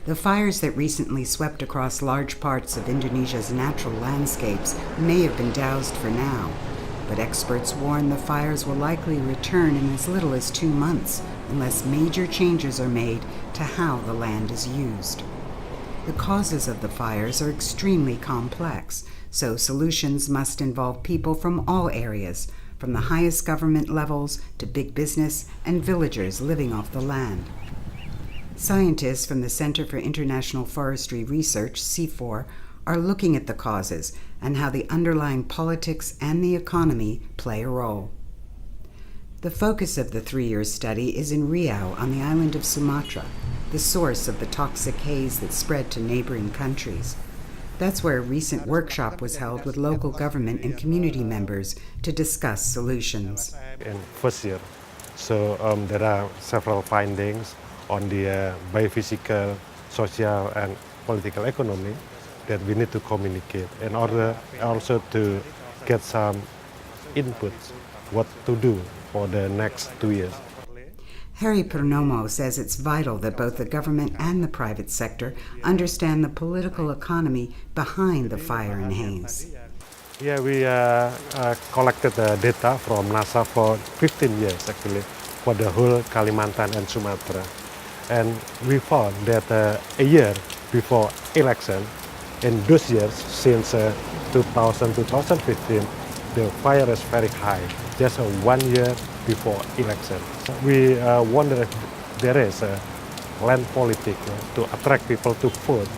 The fires that recently swept across large parts of Indonesia's natural landscapes may have been doused for now, but experts warn the fires will likely return in as little as 2 months unless major changes are made to how the land is used. The causes of the fires are extremely complex, so solutions must involve people from all areas, from the highest government levels to big business and villagers living off the land. Scientists from the Center for International Forestry Research, C4, are looking at the causes and how the underlying politics and the economy play a role. The focus of the 3-year study is in Riau on the island of Sumatra, the source of the toxic haze that spread to neighboring countries. That's where a recent workshop was held with local government and community members to discuss solutions. In first year, so there are several findings on the biophysical, social and political economy that we need to communicate in order also to get some inputs what to do for the next 2 years. Harry Purnomo says it's vital that both the government and the private sector understand the political economy behind the fire and haze. Yeah, we collected data from NASA for 15 years actually for the whole Kalimantan and Sumatra. And we found that a year before election, in those years, since 2015, the fire is very high, just 1 year before election. We wonder if there is a land politics to attract people to vote.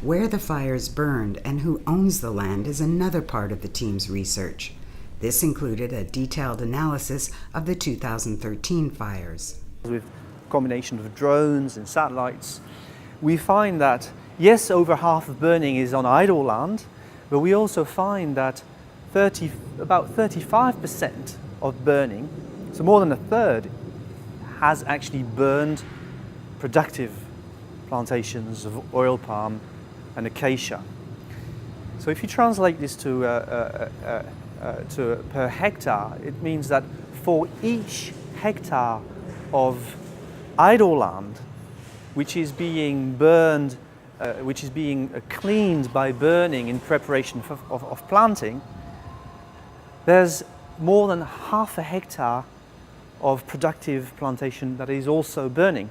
Where the fires burned and who owns the land is another part of the team's research. This included a detailed analysis of the 2013 fires. With a combination of drones and satellites, we find that, yes, over half of burning is on idle land, but we also find that about 35% of burning, so more than a third, has actually burned productive plantations of oil palm and acacia. So if you translate this to per hectare, it means that for each hectare of idle land, which is being burned, which is being cleaned by burning in preparation of planting, there's more than half a hectare of productive plantation that is also burning.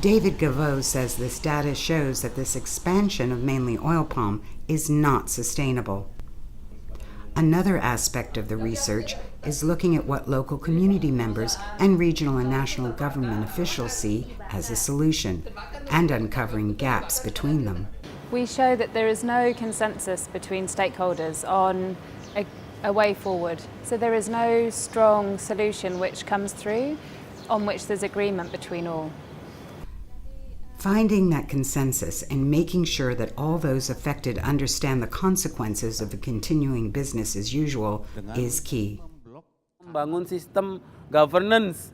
David Gavot says this data shows that this expansion of mainly oil palm is not sustainable. Another aspect of the research is looking at what local community members and regional and national government officials see as a solution and uncovering gaps between them. We show that there is no consensus between stakeholders on a way forward. So there is no strong solution which comes through on which there's agreement between all. Finding that consensus and making sure that all those affected understand the consequences of a continuing business as usual is key. Membangun sistem governance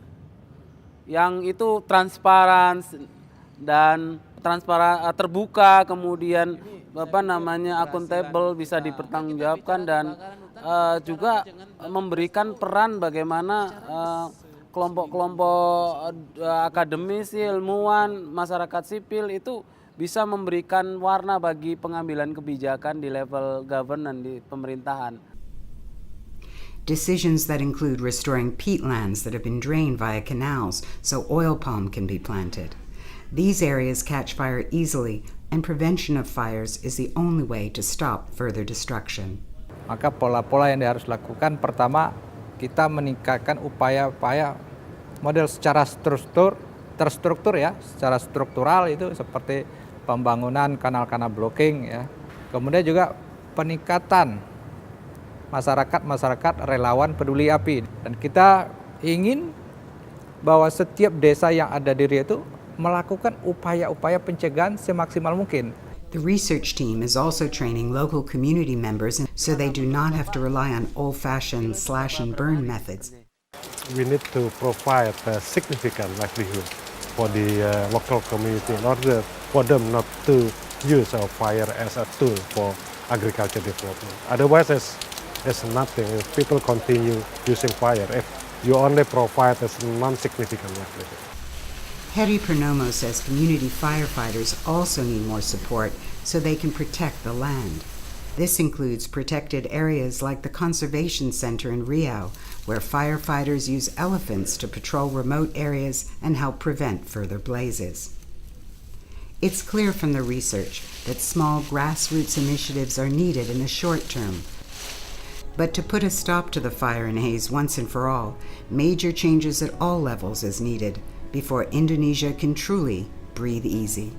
yang itu transparan dan terbuka, kemudian accountable, bisa dipertanggungjawabkan dan juga memberikan peran bagaimana kelompok-kelompok akademis, ilmuwan, masyarakat sipil itu bisa memberikan warna bagi pengambilan kebijakan di level governance di pemerintahan. Decisions that include restoring peatlands that have been drained via canals so oil palm can be planted. These areas catch fire easily, and prevention of fires is the only way to stop further destruction. Maka pola-pola yang harus dilakukan, pertama, kita meningkatkan upaya-upaya model secara terstruktur ya, secara struktural itu seperti pembangunan kanal-kanal blocking ya. Kemudian juga peningkatan masyarakat relawan peduli api, dan kita ingin bahwa setiap desa yang ada di Riau itu melakukan upaya-upaya pencegahan semaksimal mungkin. The research team is also training local community members so they do not have to rely on old-fashioned slash and burn methods. We need to provide a significant livelihood for the local community in order for them not to use fire as a tool for agriculture development. Otherwise, it's nothing if people continue using fire, if you only provide a non-significant livelihood. Heri Purnomo says community firefighters also need more support so they can protect the land. This includes protected areas like the Conservation Center in Riau, where firefighters use elephants to patrol remote areas and help prevent further blazes. It's clear from the research that small grassroots initiatives are needed in the short term. But to put a stop to the fire and haze once and for all, major changes at all levels is needed before Indonesia can truly breathe easy.